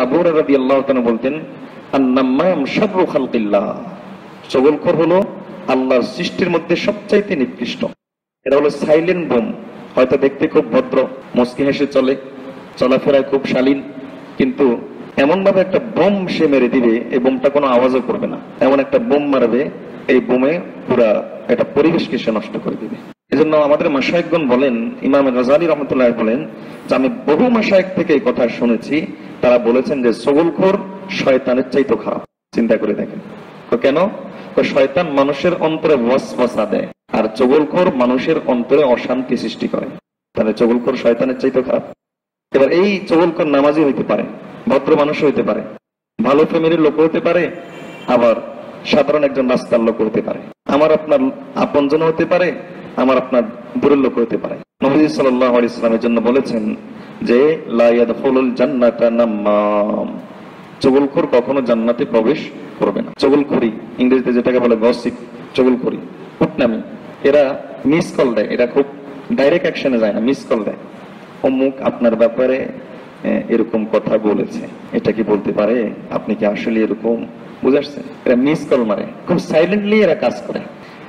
আবু হুরায়রা রাদিয়াল্লাহু তাআলা বলতেন, আন-নাম্মাম শাররু খালকিল্লাহ, চগলখোর হলো আল্লাহর সৃষ্টির মধ্যে সবচাইতে নিকৃষ্ট। এটা হলো সাইলেন্ট বোম। হয়তো দেখতে খুব ভদ্র, মুস্কি হেসে চলে, চলাফেরায় খুব শালীন, কিন্তু এমন ভাবে একটা বোম সে মেরে দিবে, এই বোমটা কোনো আওয়াজও করবে না। এমন একটা বোম মারবে, এই বোমে পুরা একটা পরিবেশকে সে নষ্ট করে দিবে। এজন্য আমাদের মাশায়েখগণ বলেন, ইমাম গাযালী রাহমাতুল্লাহ বলেন যে আমি বহু মাশায়েখ থেকে এই কথা শুনেছি, তারা বলেছেন যে চগলখোর শয়তানের চাইতে খারাপ। চিন্তা করে দেখেন কেন? শয়তান মানুষের অন্তরে ওয়াসওয়াসা দেয়, আর চগলখোর মানুষের অন্তরে অশান্তি সৃষ্টি করে। তাহলে চগলখোর শয়তানের চাইতে খারাপ। এবার এই চগলখোর নামাজি হইতে পারে, ভদ্র মানুষ হইতে পারে, ভালো ফ্যামিলির লোক হইতে পারে, আবার সাধারণ একজন রাস্তার লোক হইতে পারে, আমার আপনার আপনজন হতে পারে, আমার আপনার দূরের লোক হইতে পারে। নবী সাল্লাল্লাহু আলাইহি ওয়াসাল্লামের জন্য বলেছেন যে লা ইয়াদখুলুল জান্নাতা নাম্মাম, চগলখোর কখনো জান্নাতে প্রবেশ করবে না। চগলখড়ি ইংরেজিতে যেটাকে বলে গসিপ, চগলখড়ি, কুটনামি, এরা মিস কল দেয়। এটা খুব ডাইরেক্ট অ্যাকশনে যায় না, মিস কল দেয়। অমুক আপনার ব্যাপারে এরকম কথা বলেছে, এটা কি বলতে পারে, আপনি কি আসলে এরকম, বুঝে আসছেন? এরা মিস কল মারে, খুব সাইলেন্টলি এরা কাজ করে।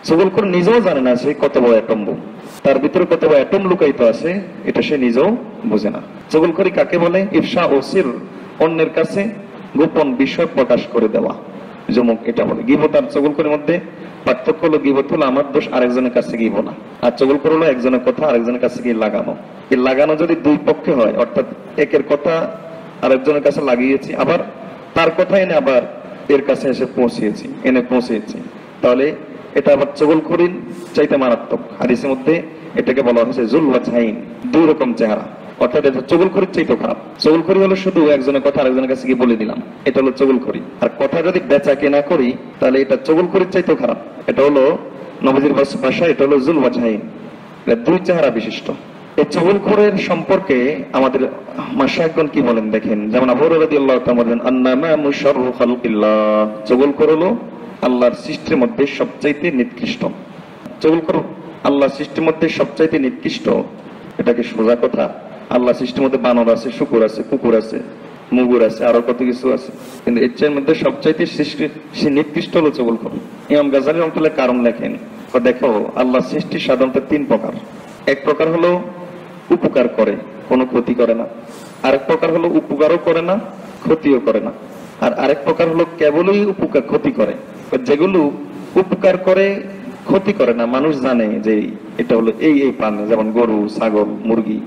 চগলখোর নিজেও জানে না সে কত বড় অ্যাটম বোম, তার ভিতরে কত বড় অ্যাটম লুকায়িত আছে, এটা সে নিজেও বোঝে না। চগলখড়ি কাকে বলে? ইফশা ও সির, অন্যের কাছে গোপন বিষয় প্রকাশ করে দেওয়া, যেমন এটা বলে। গীবত আর চগলখড়ির মধ্যে পার্থক্য হলো, গীবত হলো আমার দোষ আরেকজনের কাছে গিয়ে বলা, আর চগলখড়ি হলো একজনের কথা আরেকজনের কাছে গিয়ে লাগানো। এই লাগানো যদি দুই পক্ষে হয়, অর্থাৎ একের কথা আরেকজনের কাছে লাগিয়েছি, আবার তার কথা এনে আবার এর কাছে এসে পৌঁছেছি, তাহলে এটা আবার চগলখড়ির চাইতে মারাত্মক। হাদিসের মধ্যে এটাকে বলা হয়েছে জুল ওয়াজহাইন, দুই রকম চেহারা, অর্থাৎ এটা চগলখড়ির চাইতে খারাপ। চগলখড়ি হলো শুধু একজনের কথা আরেকজনের কাছে গিয়ে বলে দিলাম, এটা হলো চগলখড়ি। আর কথা যদি বেচা কেনা করি, তাহলে এটা চগলখড়ির চাইতে খারাপ। এটা হলো নবীজির ভাষা, এটা হলো জুল ওয়াজহাইন, দুই চেহারা বিশিষ্ট। এই চগলখড়ের সম্পর্কে আমাদের মাশায়েখগণ কি বলেন দেখেন। যেমন আবু হুরায়রা রাদিয়াল্লাহু তাআলা বলেন, আন-নামামু শাররু খালকিল্লাহ, চগলখড় হলো আল্লাহর সৃষ্টির মধ্যে সবচাইতে নিকৃষ্ট। চগলখড় আল্লাহর সৃষ্টির মধ্যে সবচাইতে নিকৃষ্ট, এটা কি সোজা কথা? আল্লাহ সৃষ্টির মধ্যে বানর আছে, শুকুর আছে, কুকুর আছে, মুগুর আছে, আরো কত কিছু আছে, কিন্তু এর চেয়ে মধ্যে সবচাইতে সে নিকৃষ্ট হলো চগলখড়। ইমাম গাযালী রাহমাতুল্লাহ কারণ লেখেন, দেখো আল্লাহ সৃষ্টি সাধারণত তিন প্রকার। এক প্রকার হলো উপকার করে, কোনো ক্ষতি করে না। আরেক প্রকার হলো উপকারও করে না, ক্ষতিও করে না। আর আরেক প্রকার হলো কেবলই উপকার, ক্ষতি করে। যেগুলো উপকার করে, ক্ষতি করে না, মানুষ জানে যে এটা হলো এই প্রাণী, যেমন গরু, ছাগল, মুরগি,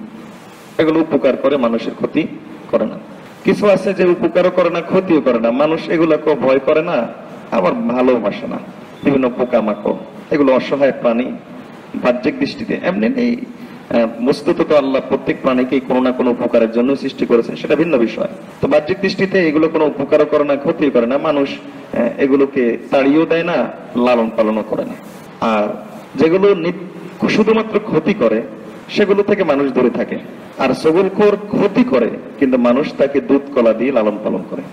এগুলো উপকার করে, মানুষের ক্ষতি করে না। কিছু আছে যে উপকারও করে না, ক্ষতিও করে না, মানুষ এগুলোকে ভয় করে না, আবার ভালোবাসে না। বিভিন্ন পোকামাকড়, এগুলো অসহায় প্রাণী বাহ্যিক দৃষ্টিতে। এমনি এই বস্তুত তো আল্লাহ প্রত্যেক প্রাণীকে কোনো না কোনো উপকারের জন্য সৃষ্টি করেছেন, সেটা ভিন্ন বিষয়। তো বাহ্যিক দৃষ্টিতে এগুলো কোনো উপকারও করে না, ক্ষতিও করে না, মানুষ এগুলোকে তাড়িয়েও দেয় না, লালন পালনও করে না। আর যেগুলো শুধুমাত্র ক্ষতি করে, সেগুলো থেকে মানুষ দূরে থাকে। আর চগলখোর ক্ষতি করে, কিন্তু মানুষ তাকে দুধ কলা দিয়ে লালন পালন করে।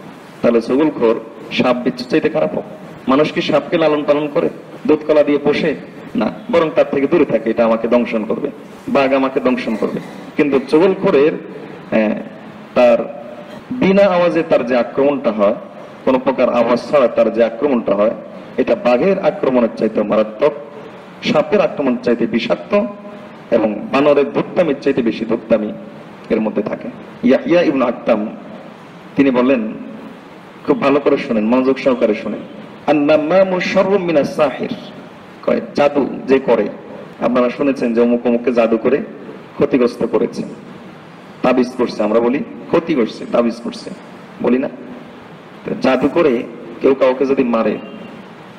তাহলে চগলখোর সাপ বিচ্ছু চাইতে খারাপ হোক। মানুষ কি সাপকে লালন পালন করে, দুধ কলা দিয়ে পোষে? না, বরং তার থেকে দূরে থাকে, এটা আমাকে দংশন করবে, বাঘ আমাকে দংশন করবে। কিন্তু চগলখোরের তার বিনা আওয়াজে তার যে আক্রমণটা হয়, কোন প্রকার আওয়াজ ছাড়া তার যে আক্রমণটা হয়, এটা বাঘের আক্রমণের চাইতে মারাত্মক, সাপের আক্রমণ চাইতে বিষাক্ত, এবং বানরের ধূর্তামির চাইতে বেশি ধূর্তামি এর মধ্যে থাকে। ইয়াহইয়া ইবনে আকতাম তিনি বলেন, খুব ভালো করে শুনেন, মনোযোগ সহকারে শুনেন, আন-নাম্মামু শাররু মিনাস সাহির, কয় জাদু যে করে, আপনারা শুনেছেন যে অমুক অমুককে জাদু করে ক্ষতিগ্রস্ত করেছে, তাবিজ করছে, আমরা বলি ক্ষতি করছে, তাবিজ করছে, বলি না? জাদু করে কেউ কাউকে যদি মারে,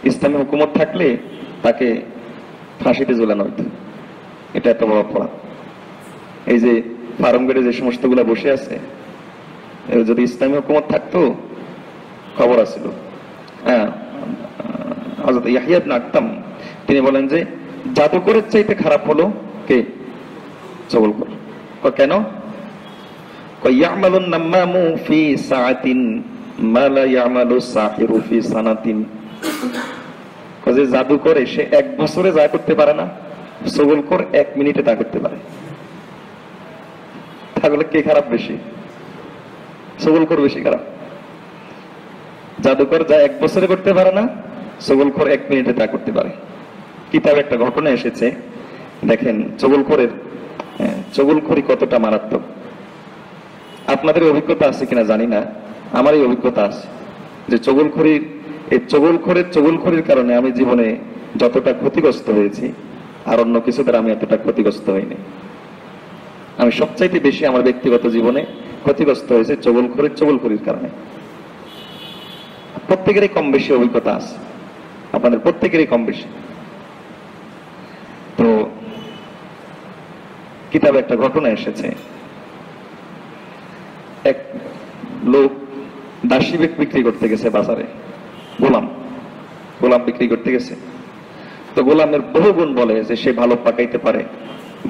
ইসলামী হুকুমত থাকলে তাকে ফাঁসিতে ঝুলানো হইতো। এটা এত বড় অপরাধ। এই যে ফার্মগেটে যে সমস্ত গুলা বসে আছে, যদি ইসলামী হুকুমত থাকতো, খবর আছিল। হ্যাঁ, হযরত ইয়াহইয়া ইবনে আকতাম তিনি বলেন যে জাদুকরের চাইতে খারাপ হলো কে? চগলখোর। কেন? ইয়ামালুন নাম্মামু ফি সাআতিন মা লা ইয়ামালু সাহিরু ফি সানাতিন, যে জাদু করে সে এক বছরে যা করতে পারে না, চগলখোর 1 মিনিটে তা করতে পারে। তাহলে কে খারাপ বেশি? চগলখোর বেশি খারাপ। জাদুকর যা 1 বছরে করতে পারে না, চগলখোর 1 মিনিটে তা করতে পারে। কিতাবে একটা ঘটনা এসেছে, দেখেন চগলখড়ি কতটা মারাত্মক। আপনাদের অভিজ্ঞতা আছে কিনা জানি না, আমার এই অভিজ্ঞতা আছে যে চগলখড়ির কারণে আমি জীবনে যতটা ক্ষতিগ্রস্ত হয়েছি আর অন্য কিছু দ্বারা আমি এতটা ক্ষতিগ্রস্ত হইনি। আমি সবচাইতে বেশি আমার ব্যক্তিগত জীবনে ক্ষতিগ্রস্ত হয়েছে চগলখড়ির কারণে। প্রত্যেকেরই কম বেশি অভিজ্ঞতা আছে, আপনাদের প্রত্যেকেরই কম বেশি। তো কিতাবে একটা ঘটনা এসেছে, এক লোক দাসী বিক্রি করতে গেছে বাজারে, গোলাম বিক্রি করতে গেছে। তো গোলামের বহু গুণ বলে যে সে ভালো পাকাইতে পারে,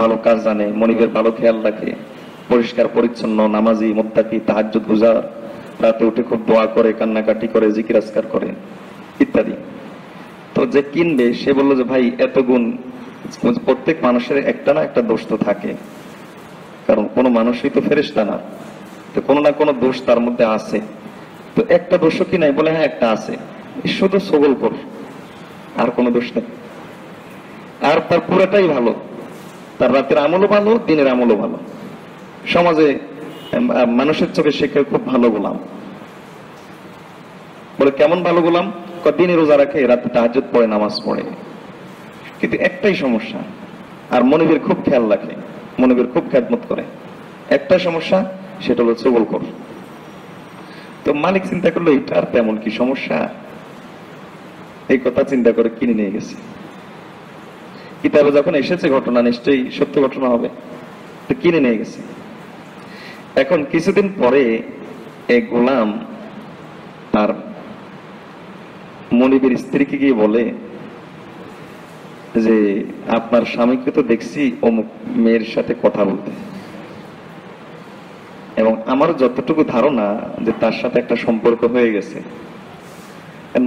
ভালো কাজ জানে, মনিবের ভালো খেয়াল রাখে, পরিষ্কার পরিচ্ছন্ন, নামাজি, মুত্তাকি, তাহাজ্জুদ গুজার, রাতে উঠে খুব দোয়া করে, কান্নাকাটি করে, জিকির আজকার করে ইত্যাদি। তো যে কিনবে সে বললো যে ভাই এত গুণ, প্রত্যেক মানুষের একটা না একটা দোষ তো থাকে, কারণ কোনো মানুষই তো ফেরেশতা না, তো কোনো না কোনো দোষ তার মধ্যে আছে। তো একটা দোষও কি নাই? বলে হ্যাঁ একটা আছে, শুধু চগলখোর, আর কোনো দোষ নেই। আর তার পুরাটাই ভালো, তার রাতের আমলও ভালো, দিনের আমলও ভালো, সমাজে মানুষের চোখে সে খুব ভালো গোলাম। বলে কেমন ভালো গোলাম? দিনে রোজা রাখে, রাতে তাহাজ্জুদ পড়ে, নামাজ পড়ে, কিন্তু একটাই সমস্যা, আর মনিবের খুব খেয়াল রাখে, মনিবের খুব খেদমত করে, একটা সমস্যা, সেটা হলো চগলখোর। তো মালিক চিন্তা করলো এটা আর তেমন কি সমস্যা, এই কথা চিন্তা করে কিনে নিয়ে গেছে। কিতাবে যখন এসেছে ঘটনা, নিশ্চয়ই সত্য ঘটনা হবে, তো কিনে নিয়ে গেছে। এখন কিছুদিন পরে এই গোলাম তার মনিবের স্ত্রীকে গিয়ে বলে যে আপনার স্বামীকে তো দেখছি অমুক মেয়ের সাথে কথা বলতে, এবং আমার যতটুকু ধারণা যে তার সাথে একটা সম্পর্ক হয়ে গেছে।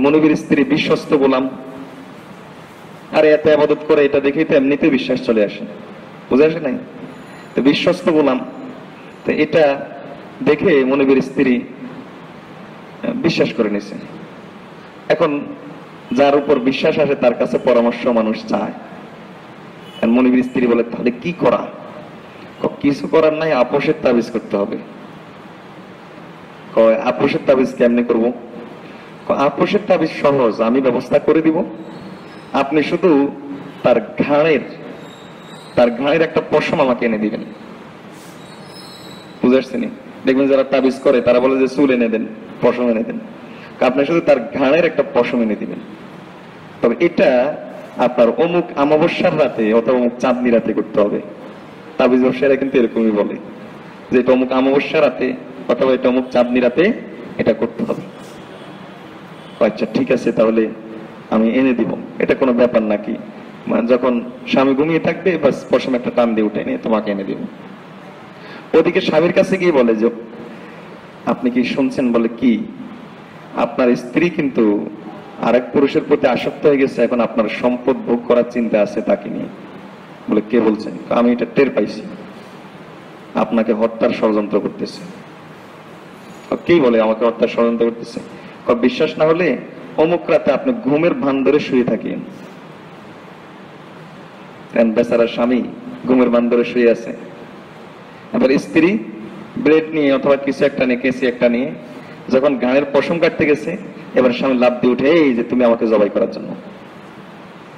মনিবের স্ত্রী বিশ্বস্ত গোলাম, আর এত ইবাদত করে, এটা দেখেই তো এমনিতে বিশ্বাস চলে আসে, বুঝে আসে নাই? তো বিশ্বস্ত গোলাম, তো এটা দেখে মনিবের স্ত্রী বিশ্বাস করে নিছে। এখন যার উপর বিশ্বাস আসে তার কাছে পরামর্শ মানুষ চায়। মনিবের স্ত্রী বলে তাহলে কি করা? কিছু করার নাই, আপোষের তাবিজ করতে হবে। আপোষের তাবিজ কেমনে করবো? আপোষের তাবিজ সহজ, আমি ব্যবস্থা করে দিব, আপনি শুধু তার ঘাড়ের একটা পশম আমাকে এনে দিবেন। বুঝে আসছেনি? দেখবেন যারা তাবিজ করে তারা বলে যে চুল এনে দেন, পশম এনে দেন, আপনি শুধু তার ঘাড়ের একটা পশম এনে দিবেন। তবে এটা আপনার অমুক অমাবস্যার রাতে অথবা অমুক চাঁদনি রাতে করতে হবে। তাবিজ ব্যবসায়ীরা কিন্তু এরকমই বলে যে এটা অমুক অমাবস্যা রাতে অথবা এটা অমুক চাঁদনি রাতে এটা করতে হবে। আচ্ছা ঠিক আছে, তাহলে আমি এনে দিব, এটা কোনো ব্যাপার নাকি? যখন স্বামী ঘুমিয়ে থাকবে বাস পশম একটা টান দিয়ে উঠে নিয়ে তোমাকে এনে দিব। ওদিকে স্বামীর কাছে গিয়ে বলে যে আপনি কি শুনছেন? বলে কি? আপনার স্ত্রী কিন্তু আরেক পুরুষের প্রতি আসক্ত হয়ে গেছে, এখন আপনার সম্পদ ভোগ করার চিন্তা আছে তাকে নিয়ে। বলে কে বলছেন? আমি এটা টের পাইছি, আপনাকে হত্যার ষড়যন্ত্র করতেছে। কে বলে আমাকে হত্যার ষড়যন্ত্র করতেছে? বিশ্বাস না হলে অমুক রাতে আপনি ঘুমের ভান ধরে শুয়ে থাকেন। বেচারা স্বামী ঘুমের ভান ধরে শুয়ে আছে, এবার স্ত্রী ব্রেড নিয়ে অথবা কিছু একটা নিয়ে, কেসি একটা নিয়ে যখন ঘাড়ের পশম কাটতে গেছে, এবার স্বামী লাফ দিয়ে উঠে, এই যে তুমি আমাকে জবাই করার জন্য,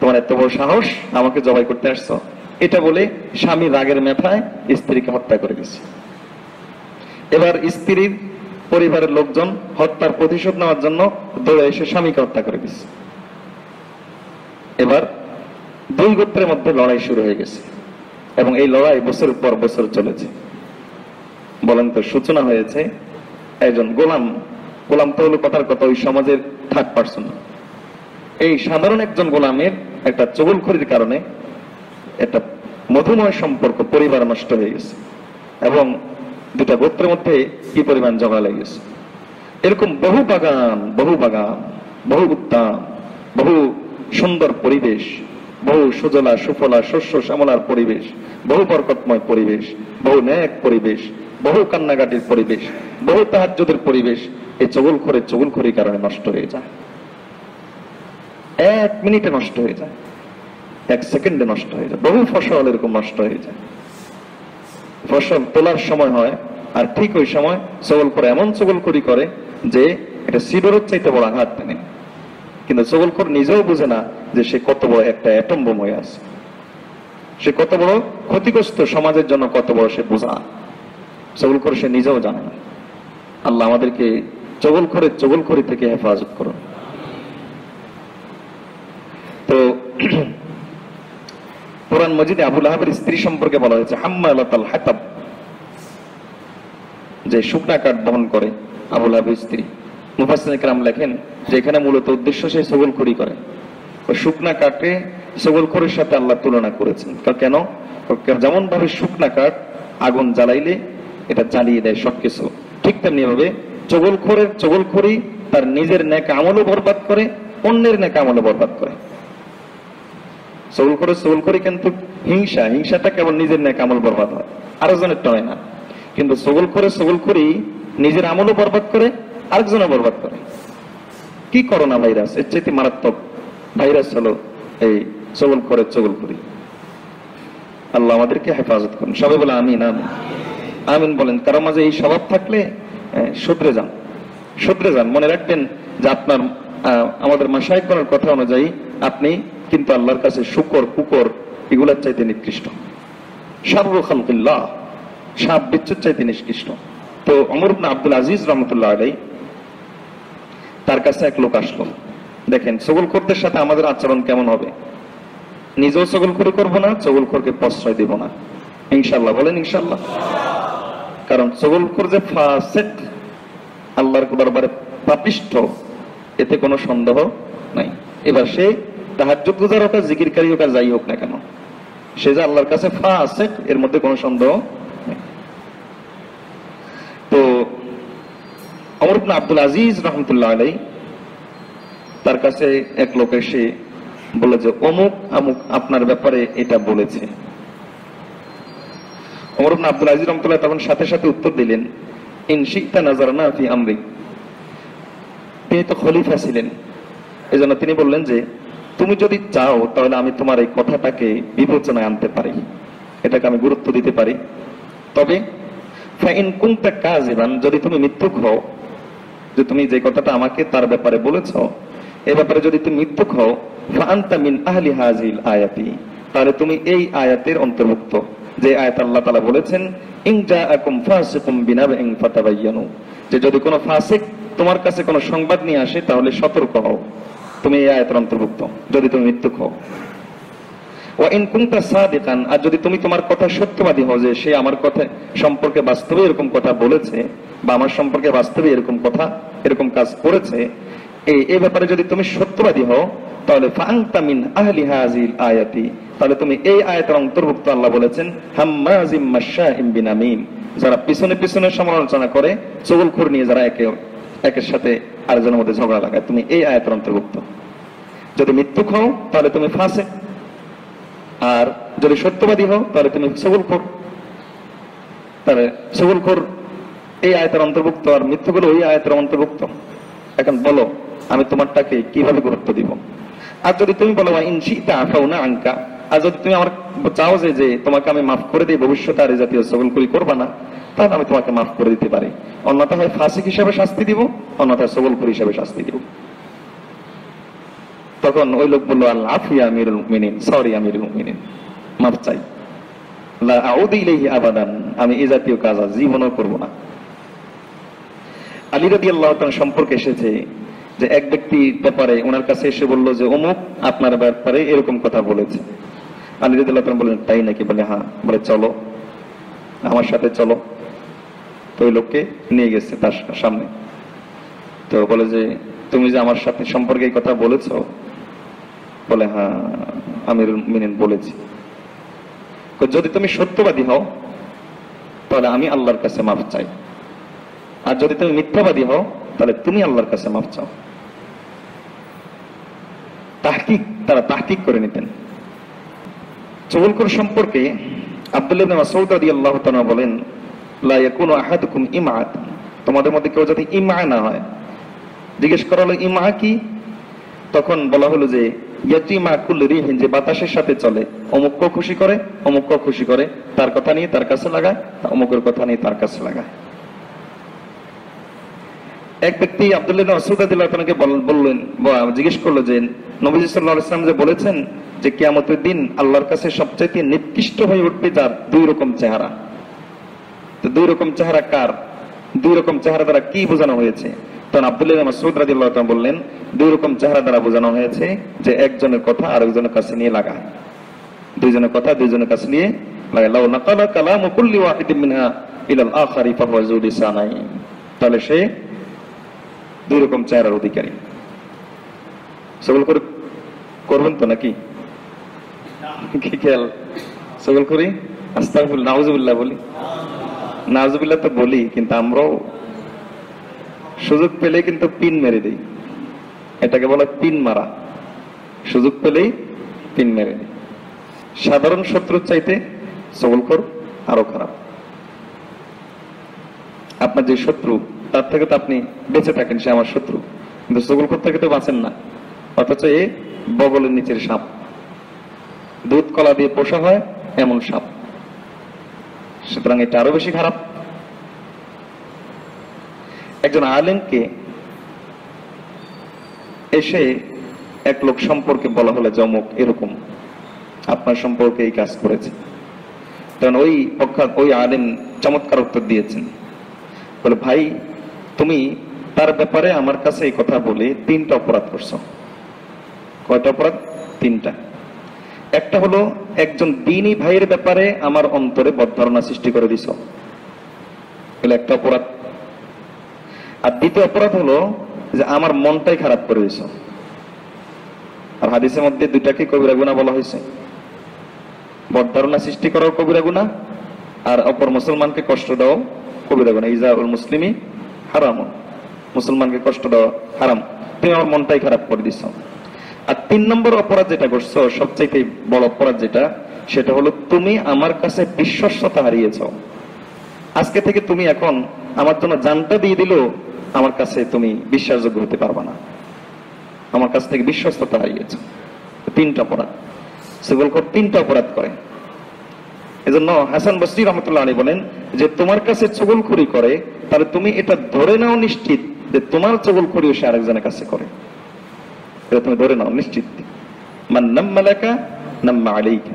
তোমার এত বড় সাহস, আমাকে জবাই করতে আসছো, এটা বলে স্বামী রাগের মাথায় স্ত্রীকে হত্যা করে দিয়েছে। এবার স্ত্রীর পরিবারের লোকজন হত্যার প্রতিশোধ নেওয়ার জন্য দৌড়ে এসে স্বামীকে হত্যা করে দিচ্ছে। এবার দুই গোত্রের মধ্যে লড়াই শুরু হয়ে গেছে, এবং এই লড়াই বছর পর বছর চলেছে। বলেন তো, সূচনা হয়েছে একজন গোলাম তো হলো কথার কথা ওই সমাজের থার্ড পার্সন। এই সাধারণ একজন গোলামের একটা চগলখড়ির কারণে একটা মধুময় সম্পর্ক, পরিবার নষ্ট হয়ে গেছে, এবং দুটা গোত্রের মধ্যে কি পরিমাণ ঝগড়া লেগে গেছে। এরকম বহু বাগান, বহু উদ্যান, বহু সুন্দর পরিবেশ, বহু সুজলা সুফলা শস্য শ্যামলার পরিবেশ, বহু বরকতময় পরিবেশ, বহু ন্যাক পরিবেশ, বহু কান্নাকাটির পরিবেশ, বহু তাহাজ্জুদের পরিবেশ এই চগলখড়ির কারণে নষ্ট হয়ে যায়। 1 মিনিটে নষ্ট হয়ে যায়, 1 সেকেন্ডে নষ্ট হয়ে যায়। বহু ফসল এরকম নষ্ট হয়ে যায়। ফসল তোলার সময় হয়, আর ঠিক ওই সময় চগলখড় এমন চগলখড়ি করে যে এটা সিডরের চাইতে বড় আঘাত নেই। কিন্তু চগলখড় নিজেও বুঝে না যে সে কত বড় একটা অ্যাটম বোম হয়ে আছে, সে কত বড় ক্ষতিগ্রস্ত, সমাজের জন্য কত বড় সে বোঝা। চগলখড় সে নিজেও জানে না। আল্লাহ আমাদেরকে চগলখড়ি থেকে হেফাজত করুন। তো কোরআন মজিদে আবু লাহাবের স্ত্রী সম্পর্কে বলা হয়েছে হাম্মালাতাল হাতাব, যে শুকনা কাঠ বহন করে আবু লাহাবের স্ত্রী। মুফাসসিরিন কেরাম লেখেন যে এখানে মূলত উদ্দেশ্য সে চগলখড়ি করে। ওই শুকনা কাঠে চগলখড়ির সাথে আল্লাহ তুলনা করেছেন। কেন? যেমন ভাবে শুকনা কাঠ আগুন জ্বালাইলে এটা জ্বালিয়ে দেয় সবকিছু, ঠিক তেমনি ভাবে চগলখড়ি তার নিজের নেক আমলও বরবাদ করে, অন্যের নেক আমলও বরবাদ করে। চগলখড়ি কিন্তু হিংসাটা কেবল নিজের নেক আমল বরবাদ হয়, আরেকজনেরটা হয় না। কিন্তু চগলখড়ি নিজের আমলও বরবাদ করে, আরেকজনও বরবাদ করে। কি করোনা ভাইরাস, এর চাইতে মারাত্মক ভাইরাস হলো এই চগলখড়ি। আল্লাহ আমাদেরকে হেফাজত করুন। সবাই বলে আমিন আমিন আমিন বলেন। কারো মাঝে এই স্বভাব থাকলে শুধরে যান। মনে রাখবেন যে আপনার আমাদের মাশায়েখগণের কথা অনুযায়ী আপনি কিন্তু আল্লাহর কাছে শুকর কুকর এগুলার চাইতে নিকৃষ্ট। শাররু খালকিল্লাহ, সাপ বিচ্ছুর চাইতে নিকৃষ্ট। তো ওমর ইবনে আব্দুল আজিজ রাহমাতুল্লাহ আলাইহি, তার কাছে এক লোক আসলো। দেখেন চগলখড়দের সাথে আমাদের আচরণ কেমন হবে। নিজেও চগলখড়ি করবো না, চগলখড়কে প্রশ্রয় দিব না, ইনশাআল্লাহ। বলেন ইনশাআল্লাহ। কারণ চগলখড় যে ফাসিক, আল্লাহর দরবারে পাপিষ্ঠ, এতে কোনো সন্দেহ নাই। এবার সে তাহাজ্জুদ গুজার হোক, জিকিরকারী হোক, যাই হোক না কেন, সে যে আল্লাহর কাছে ফাসিক, এর মধ্যে কোনো সন্দেহ নেই। তো ওমর ইবনে আব্দুল আজিজ রাহমাতুল্লাহ আলাইহি, তার কাছে এক লোক এসে বলে যে অমুক আমুক আপনার ব্যাপারে এটা বলেছে। ওমর ইবনে আব্দুল আজিজ রাহমাতুল্লাহ তখন সাথে সাথে উত্তর দিলেন, ইন শি'তা নাযারনা ফি আমরি। তিনি তো খলিফা ছিলেন, এজন্য তিনি বললেন যে তুমি যদি চাও তাহলে আমি তোমার এই কথাটাকে বিবেচনায় আনতে পারি, এটাকে আমি গুরুত্ব দিতে পারি। তবে ফাইন কুনতা কাযিবান, যদি তুমি মিথ্যুক হও, যে তুমি যে কথাটা আমাকে তার ব্যাপারে বলেছো এই ব্যাপারে যদি তুমি মিথ্যুক হও, ফাআনতা মিন আহলি হাযিল আয়াতি, তাহলে তুমি এই আয়াতের অন্তর্ভুক্ত, যে আয়াত আল্লাহ তাআলা বলেছেন ইন জাআকুম ফাসিকুম বিনাবাইন ফাতাবায়ানু, যে যদি কোনো ফাসিক তোমার কাছে কোনো সংবাদ নিয়ে আসে তাহলে সতর্ক হও, তুমি এই আয়াতের অন্তর্ভুক্ত যদি তুমি মিথ্যুক হও। ওয়া ইন কুনতা সাদিকান, আর যদি তুমি তোমার কথা সত্যবাদী হও, যে সে আমার কথা সম্পর্কে বাস্তবে এরকম কথা বলেছে বা আমার সম্পর্কে বাস্তবে এরকম কাজ করেছে, এই ব্যাপারে যদি তুমি সত্যবাদী হও, তাহলে ফাআনতা মিন আহলি হাযিল আয়াতি, তাহলে তুমি এই আয়াতের অন্তর্ভুক্ত। আল্লাহ বলেছেন হাম্মাজিম মাশাইম বিনামিম, যারা পিছনে পিছনে সমালোচনা করে, চগলখড় নিয়ে যারা একের সাথে আরেকজনের মধ্যে ঝগড়া লাগায়, তুমি এই আয়াতের অন্তর্ভুক্ত। যদি মিথ্যুক হও তাহলে তুমি ফাসিক, আর যদি সত্যবাদী হও তাহলে তুমি চগলখড়। তাহলে চগলখড় এই আয়াতের অন্তর্ভুক্ত, আর মিথ্যুকগুলো ওই আয়াতের অন্তর্ভুক্ত। এখন বলো আমি তোমারটাকে কিভাবে গুরুত্ব দিব? আর যদি তুমি বলো ইন শি'তা আফাউনা আনকা, আর যদি তুমি আমার চাও যে তোমাকে আমি মাফ করে দিই, ভবিষ্যতে আর এই জাতীয় চগলখড়ি করবা না, তাহলে আমি তোমাকে মাফ করে দিতে পারি। অন্যথা হয় ফাসিক হিসেবে শাস্তি দিব, অন্যথায় চগলখড়ি হিসেবে শাস্তি দিব। তখন ওই লোক বললো আল আফিয়া আমিরুল মুমিনিন, সরি আমিরুল মুমিনিন, মাফ চাই, লা আউযু ইলাইহি আবাদান, আমি এই জাতীয় কাজ আর জীবনও করব না। আলী রাদিয়াল্লাহু তাআলা সম্পর্কে এসেছে যে এক ব্যক্তি ব্যাপারে ওনার কাছে এসে বললো যে অমুক আপনার ব্যাপারে এরকম কথা বলেছে। আলী রাদিয়াল্লাহু তাআলা বললেন তাই নাকি? বলে হ্যাঁ। বলে চলো আমার সাথে চলো। তো ওই লোককে নিয়ে গেছে তার সামনে। তো বলে যে তুমি যে আমার সাথে সম্পর্কে এই কথা বলেছো? বলে হ্যাঁ আমিরুল মুমিনিন বলেছি। যদি তুমি সত্যবাদী হও তাহলে আমি আল্লাহর কাছে মাফ চাই, আর যদি তুমি মিথ্যাবাদী হও তাহলে তুমি আল্লাহর কাছে মাফ চাও। তারা তাহকিক করে নিতেন। চগলখড় সম্পর্কে আব্দুল্লাহ ইবনে মাসউদ রাদিয়াল্লাহু তাআলা বলেন লা ইয়াকুনু আহাদুকুম ইমআত, তোমাদের মধ্যে কেউ যাতে ইমা না হয়। জিজ্ঞেস করা হলো ইমা কি? তখন বলা হলো যে ইয়াতিমা কুল্লি রিহিন, যে বাতাসের সাথে চলে, অমুককে খুশি করে অমুককে খুশি করে, তার কথা নিয়ে তার কাছে লাগায়, অমুকের কথা নিয়ে তার কাছে লাগায়। এক ব্যক্তি আব্দুল্লাহ ইবনে মাসউদ রাদিয়াল্লাহু তাআলাকে বললেন, জিজ্ঞেস করলো যে নবীজি সাল্লাল্লাহু আলাইহি ওয়াসাল্লাম যে বলেছেন যে কিয়ামতের দিন আল্লাহর কাছে সবচেয়ে নিকৃষ্ট হয়ে উঠবে যার দুই রকম চেহারা। তো দুই রকম চেহারা কার? দুই রকম চেহারা দ্বারা কি বোঝানো হয়েছে? তখন আব্দুল্লাহ ইবনে মাসউদ রাদিয়াল্লাহু তাআলা বললেন, দুই রকম চেহারা দ্বারা বোঝানো হয়েছে যে একজনের কথা আরেকজনের কাছে নিয়ে লাগায়, দুইজনের কথা দুইজনের কাছে নিয়ে লাগায়। লাউ নাকালা কালামু কুল্লি ওয়াহিদিন মিনহা ইলাল আখারি ফাহুয়া যু লিসানাইন, তাহলে সে দুই রকম চেহারার অধিকারী। সকল করে করবেন তো নাকি? কি খেয়াল সকল করি? আস্তাগফিরুল্লাহ, নাউযুবিল্লাহ বলি, নাউযুবিল্লাহ তো বলি, কিন্তু আমরাও সুযোগ পেলে কিন্তু পিন মেরে দিই। এটাকে বলে পিন মারা, সুযোগ পেলেই পিন মেরে দিই। সাধারণ শত্রুর চাইতে সকলকর আরো খারাপ। আপনার যে শত্রু তার থেকে তো আপনি বেঁচে থাকেন, সে আমার শত্রু, কিন্তু সকলকর থেকে তো বাঁচেন না। অথচ এ বগলের নিচের সাপ, দুধ কলা দিয়ে পোষা হয় এমন সাপ, সুতরাং এটা আরো বেশি খারাপ। একজন আলেমকে এসে এক লোক সম্পর্কে বলা হলো যে অমুক এরকম আপনার সম্পর্কে এই কাজ করেছে, তখন ওই আলেম চমৎকার উত্তর দিয়েছেন, বলে ভাই তুমি তার ব্যাপারে আমার কাছে এই কথা বলে 3টা অপরাধ করছো। কয়টা অপরাধ? 3টা। একটা হলো একজন দ্বীনী ভাইয়ের ব্যাপারে আমার অন্তরে বদধারণা সৃষ্টি করে দিছো, এগুলো একটা অপরাধ। আর দ্বিতীয় অপরাধ হলো যে আমার মনটাই খারাপ করে দিছো। আর হাদিসের মধ্যে দুটাকে কবিরা গুনাহ বলা হয়েছে, বদধারণা সৃষ্টি করাও কবিরা গুনাহ, আর অপর মুসলমানকে কষ্ট দাও কবিরা গুনাহ। ইজাউল মুসলিমি হারাম, মুসলমানকে কষ্ট দেওয়া হারাম, তুমি আমার মনটাই খারাপ করে দিছো। আর 3 নম্বর অপরাধ যেটা করছো, সবচেয়ে বড় অপরাধ যেটা, সেটা হলো তুমি আমার কাছে বিশ্বস্ততা হারিয়েছো। আজকে থেকে তুমি এখন আমার জন্য জানটা দিয়ে দিলেও আমার কাছে তুমি বিশ্বাসযোগ্য হতে পারবা না, আমার কাছ থেকে বিশ্বস্ততা হারিয়েছো। 3টা অপরাধ, সেগুলো 3টা অপরাধ করে। এজন্য হাসান বসরি রহমতুল্লাহ আলাইহি বলেন যে তোমার কাছে চগলখড়ি করে, তাহলে তুমি এটা ধরে নাও নিশ্চিত যে তোমার চগলখড়িও সে আরেকজনের কাছে করে, এটা তুমি ধরে নাও নিশ্চিত। মান নাম্মা লাকা নাম্মা আলাইকা,